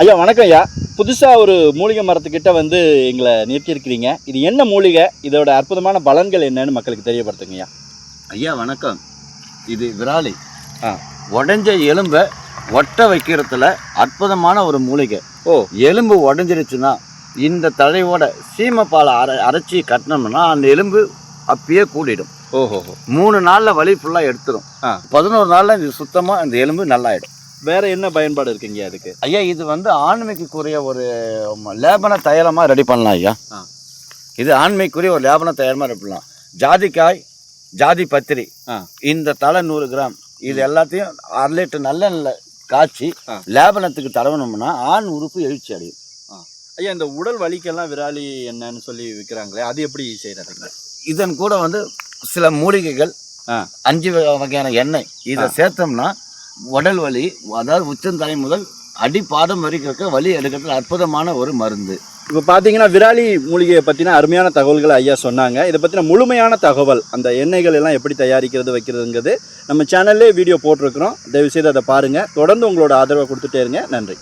ஐயா வணக்கம் ஐயா. புதுசாக ஒரு மூலிகை மரத்துக்கிட்ட வந்து எங்களை நிறுத்தியிருக்கிறீங்க. இது என்ன மூலிகை, இதோட அற்புதமான பலன்கள் என்னன்னு மக்களுக்கு தெரியப்படுத்துங்க ஐயா. ஐயா வணக்கம். இது விராலி. ஆ, உடஞ்ச எலும்பை ஒட்ட வைக்கிறதுல அற்புதமான ஒரு மூலிகை. ஓ, எலும்பு உடஞ்சிருச்சுன்னா இந்த தழையோட சீமைப்பாலை அரைச்சி கட்டினோம்னா அந்த எலும்பு அப்பயே கூடிடும். ஓஹோ. 3 நாளில் வலி ஃபுல்லாக எடுத்துடும். 11 நாளில் இது சுத்தமாக இந்த எலும்பு நல்லாயிடும். வேற என்ன பயன்பாடு இருக்குங்க அதுக்கு? ஐயா இது வந்து ஆண்மைக்குரிய ஒரு லேபன தைலமாக ரெடி பண்ணலாம் ஐயா. இது ஆண்மைக்குரிய ஒரு லேபன தைலமாக ரெடி பண்ணலாம். ஜாதிக்காய், ஜாதி பத்திரி, இந்த தலை 100 கிராம், இது எல்லாத்தையும் 1/2 லிட்டர் நல்லெண்ணெய் காய்ச்சி லேபனத்துக்கு தடவணும்னா ஆண் உறுப்பு எழுச்சி அடையும். ஐயா இந்த உடல் வலிக்கெல்லாம் விராலி என்னன்னு சொல்லி விற்கிறாங்களே, அது எப்படி செய்யறதுங்க? இதன் கூட வந்து சில மூலிகைகள் 5 வகையான எண்ணெய் இதை சேர்த்தோம்னா உடல் வலி, அதாவது உச்சந்தலை முதல் அடிப்பாதம் வரைக்கும் வலி எடுக்கிறதுல அற்புதமான ஒரு மருந்து. இப்போ பார்த்தீங்கன்னா விராலி மூலிகையை பற்றின அருமையான தகவல்களை ஐயா சொன்னாங்க. இதை பற்றின முழுமையான தகவல், அந்த எண்ணெய்கள் எல்லாம் எப்படி தயாரிக்கிறது வைக்கிறதுங்கிறது நம்ம சேனல்லே வீடியோ போட்டிருக்கிறோம். தயவுசெய்து அதை பாருங்கள். தொடர்ந்து உங்களோட ஆதரவை கொடுத்துட்டே இருங்க. நன்றி.